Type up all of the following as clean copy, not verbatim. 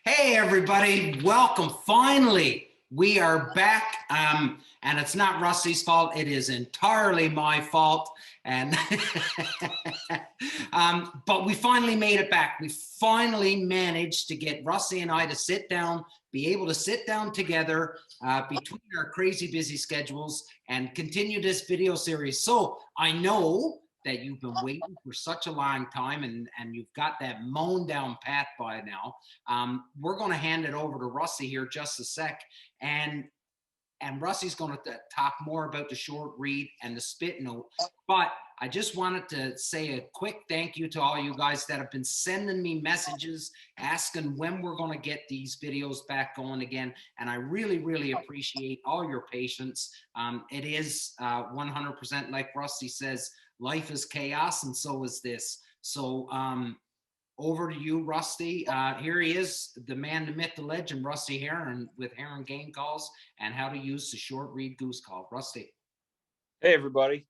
Hey, everybody, welcome. Finally, we are back. And it's not Rusty's fault. It is entirely my fault. And but we finally made it back. We finally managed to get Rusty and I to sit down, be able to sit down together between our crazy busy schedules and continue this video series. So I know that you've been waiting for such a long time and you've got that mown down pat by now. We're going to hand it over to Rusty here just a sec. And Rusty's going to talk more about the short read and the spit note. But I just wanted to say a quick thank you to all you guys that have been sending me messages asking when we're going to get these videos back going again. And I really, really appreciate all your patience. It is 100% like Rusty says, life is chaos, and so is this. So over to you, Rusty. Here he is, the man, the myth, the legend, Rusty Heron with Heron Game Calls and how to use the short Reed Goose Call. Rusty. Hey, everybody.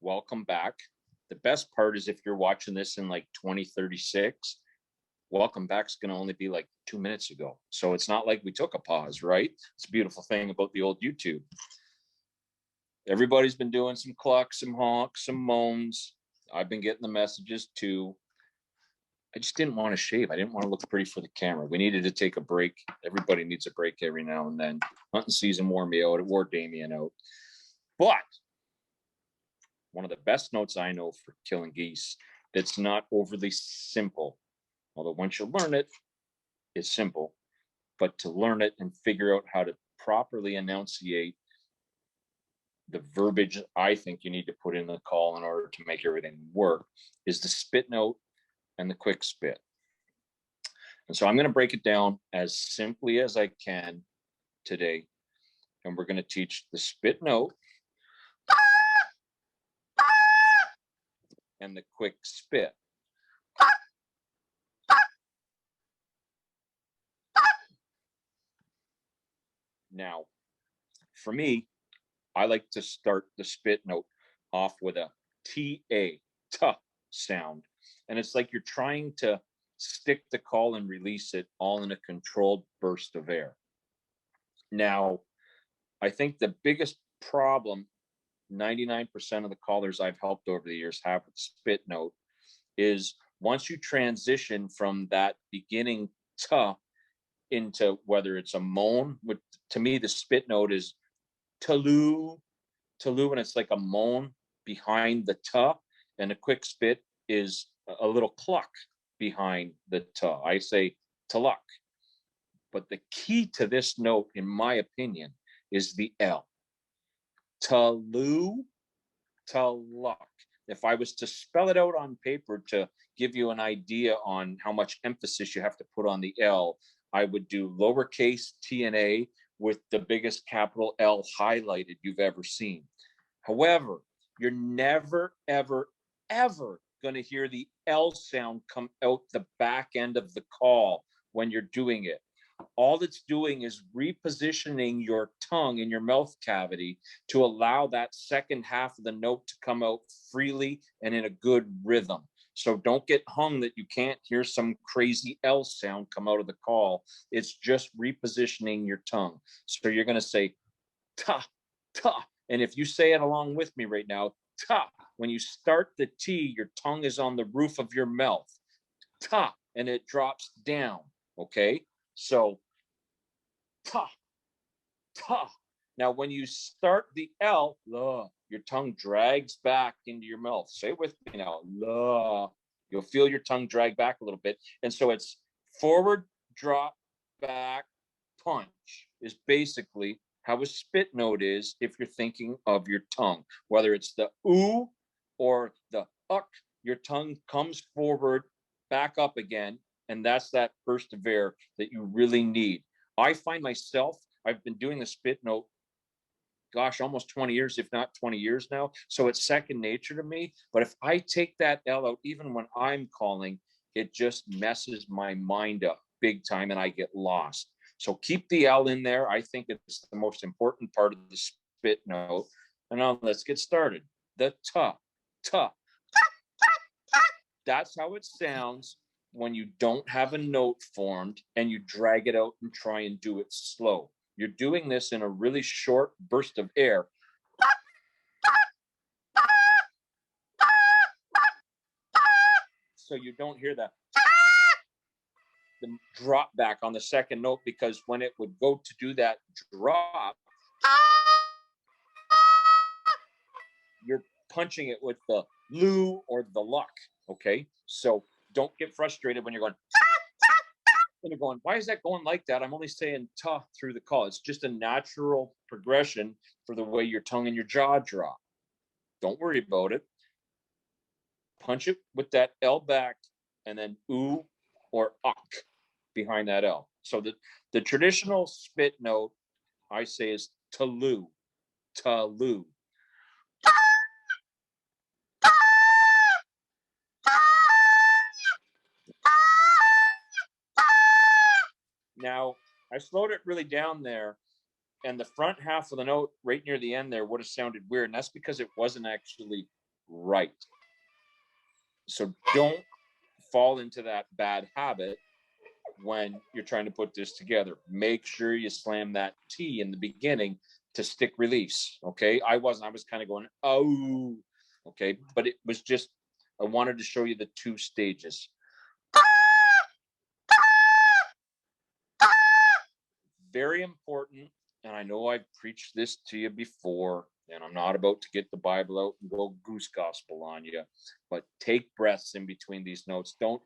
Welcome back. The best part is if you're watching this in like 2036, welcome back is going to only be like 2 minutes ago. So it's not like we took a pause, right? It's a beautiful thing about the old YouTube. Everybody's been doing some clucks, some honks, some moans. I've been getting the messages too. I just didn't want to shave. I didn't want to look pretty for the camera. We needed to take a break. Everybody needs a break every now and then. Hunting season wore me out. It wore Damien out. But one of the best notes I know for killing geese that's not overly simple, although once you learn it, it's simple, but to learn it and figure out how to properly enunciate the verbiage I think you need to put in the call in order to make everything work is the spit note and the quick spit. And so I'm going to break it down as simply as I can today. And we're going to teach the spit note and the quick spit. Now, for me, I like to start the spit note off with a T-A, tuh sound. And it's like you're trying to stick the call and release it all in a controlled burst of air. Now, I think the biggest problem 99% of the callers I've helped over the years have with spit note is once you transition from that beginning tuh into whether it's a moan, which to me the spit note is taloo, and it's like a moan behind the tuh, and a quick spit is a little cluck behind the tuh. I say taluk. But the key to this note, in my opinion, is the L. Taloo, taluk. If I was to spell it out on paper to give you an idea on how much emphasis you have to put on the L, I would do lowercase t and a with the biggest capital L highlighted you've ever seen. However, you're never, ever, ever going to hear the L sound come out the back end of the call when you're doing it. All it's doing is repositioning your tongue in your mouth cavity to allow that second half of the note to come out freely and in a good rhythm. So don't get hung that you can't hear some crazy L sound come out of the call. It's just repositioning your tongue. So you're going to say ta, ta. And if you say it along with me right now, ta, when you start the T, your tongue is on the roof of your mouth. Ta, and it drops down. Okay? So ta, ta. Now, when you start the L, your tongue drags back into your mouth. Say it with me now. You'll feel your tongue drag back a little bit. And so it's forward, drop, back, punch is basically how a spit note is if you're thinking of your tongue. Whether it's the oo or the uck, your tongue comes forward, back up again, and that's that burst of air that you really need. I find myself, I've been doing the spit note, gosh, almost 20 years, if not 20 years now. So it's second nature to me. But if I take that L out, even when I'm calling, it just messes my mind up big time and I get lost. So keep the L in there. I think it's the most important part of the spit note. And now let's get started. The tuh, tuh. That's how it sounds. when you don't have a note formed and you drag it out and try and do it slow. You're doing this in a really short burst of air. So you don't hear the drop back on the second note, because when it would go to do that drop, you're punching it with the loo or the luck. Okay, so don't get frustrated when you're going and you're going, why is that going like that? I'm only saying "ta" through the call. It's just a natural progression for the way your tongue and your jaw drop. Don't worry about it. Punch it with that L back, and then "oo" or "uck" behind that L. So the traditional spit note, I say, is "ta-loo," "ta-loo." Now, I slowed it really down there, and the front half of the note right near the end there would have sounded weird, and that's because it wasn't actually right. So don't fall into that bad habit when you're trying to put this together. Make sure you slam that T in the beginning to stick release. Okay, I was kind of going, oh, okay, but it was just, I wanted to show you the two stages. Very important, and I know I've preached this to you before, and I'm not about to get the Bible out and go goose gospel on you, but take breaths in between these notes. Don't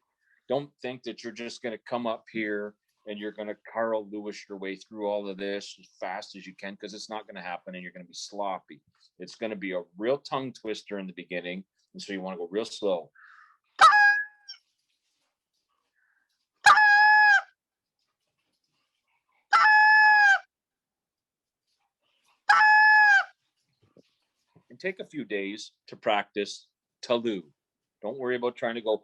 think that you're just going to come up here and you're going to Carl Lewis your way through all of this as fast as you can, because it's not going to happen, and you're going to be sloppy. It's going to be a real tongue twister in the beginning, and so you want to go real slow. And take a few days to practice "ta-loo." Don't worry about trying to go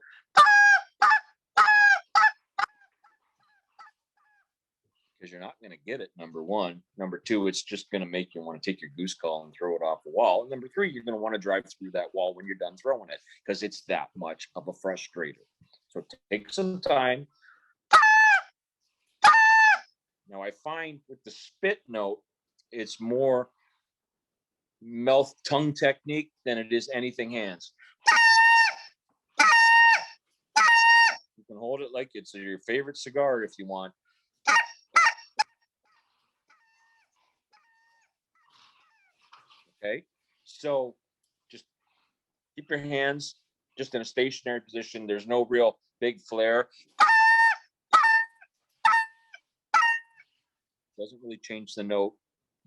because you're not going to get it, number one. Number two, it's just going to make you want to take your goose call and throw it off the wall. And number three, you're going to want to drive through that wall when you're done throwing it, because it's that much of a frustrator. So take some time. Now, I find with the spit note, it's more mouth tongue technique than it is anything hands. You can hold it like it's your favorite cigar if you want. Okay, so just keep your hands just in a stationary position. There's no real big flare. Doesn't really change the note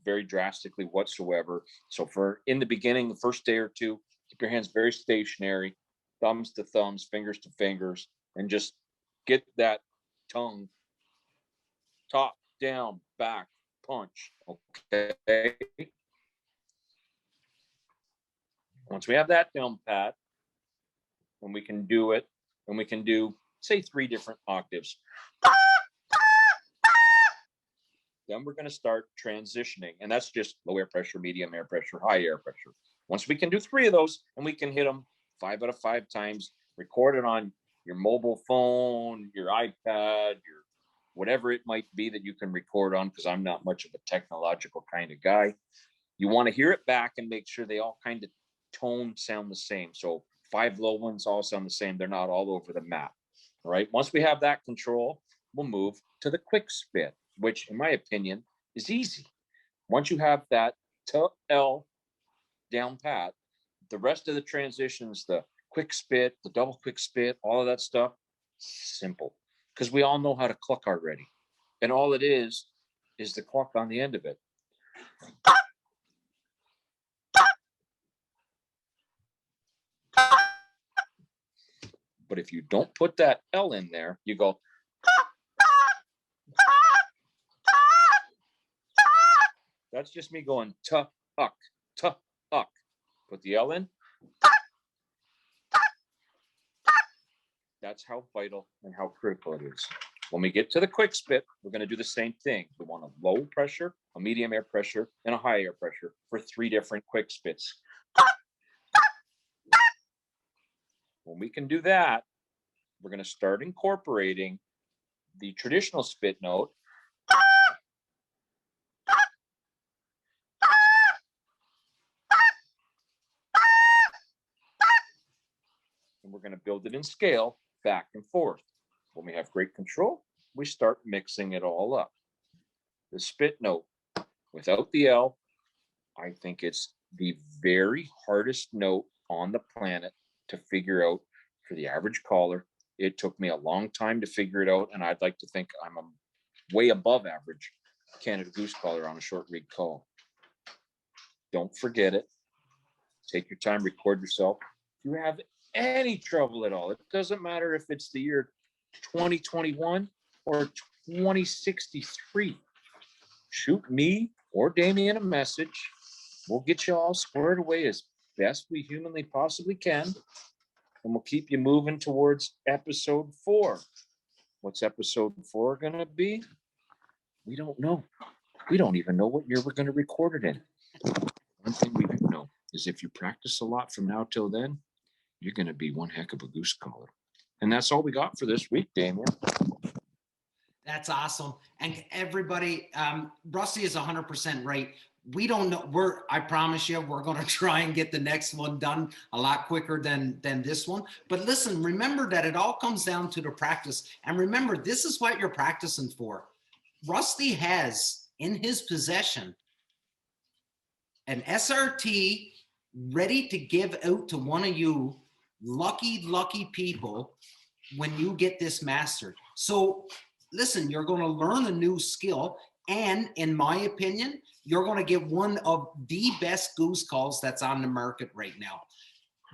very drastically whatsoever. So for in the beginning, the first day or two, keep your hands very stationary, thumbs to thumbs, fingers to fingers, and just get that tongue top, down, back, punch. Okay. Once we have that down pat, and we can do it, and we can do, say, 3 different octaves. Then we're going to start transitioning, and that's just low air pressure, medium air pressure, high air pressure. Once we can do 3 of those, and we can hit them 5 out of 5 times, record it on your mobile phone, your iPad, your whatever it might be that you can record on, because I'm not much of a technological kind of guy. You want to hear it back and make sure they all kind of tone sound the same. So 5 low ones all sound the same. They're not all over the map. All right. Once we have that control, we'll move to the quick spit, which in my opinion is easy. Once you have that T-L down pat, the rest of the transitions, the quick spit, the double quick spit, all of that stuff, simple, because we all know how to cluck already. And all it is the cluck on the end of it. But if you don't put that L in there, you go. That's just me going tuck, tuck. Put the L in. That's how vital and how critical it is. When we get to the quick spit, we're going to do the same thing. We want a low pressure, a medium air pressure, and a high air pressure for 3 different quick spits. When we can do that, we're going to start incorporating the traditional spit note. And we're going to build it in scale back and forth. When we have great control, we start mixing it all up. The spit note without the L, I think it's the very hardest note on the planet to figure out for the average caller. It took me a long time to figure it out, and I'd like to think I'm a way above average Canada goose caller on a short reed call. Don't forget it. Take your time, record yourself. If you have any trouble at all, it doesn't matter if it's the year 2021 or 2063. Shoot me or Damien a message. We'll get you all squared away as best we humanly possibly can. And we'll keep you moving towards episode 4. What's episode 4 going to be? We don't know. We don't even know what year we're going to record it in. One thing we do know is if you practice a lot from now till then, you're going to be one heck of a goose caller. And that's all we got for this week, Damien. That's awesome. And everybody, Rusty is 100% right. We don't know. I promise you, we're going to try and get the next one done a lot quicker than this one. But listen, remember that it all comes down to the practice. And remember, this is what you're practicing for. Rusty has in his possession an SRT ready to give out to one of you lucky people when you get this mastered. So listen, you're going to learn a new skill. And in my opinion, you're going to get one of the best goose calls that's on the market right now.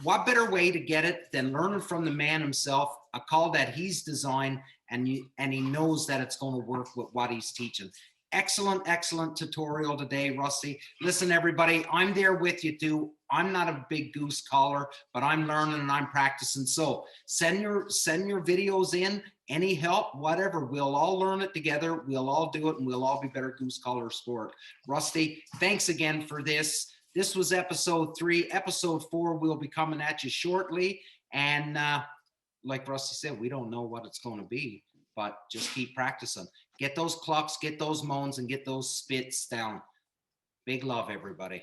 What better way to get it than learning from the man himself, a call that he's designed, and he knows that it's going to work with what he's teaching. Excellent tutorial today, Rusty. Listen, everybody, I'm there with you too. I'm not a big goose caller, but I'm learning and I'm practicing. So send your videos in, any help, whatever. We'll all learn it together. We'll all do it, and we'll all be better goose callers for it. Rusty, thanks again for this. This was episode 3. Episode 4 will be coming at you shortly. And like Rusty said, we don't know what it's going to be, but just keep practicing. Get those clucks, get those moans, and get those spits down. Big love, everybody.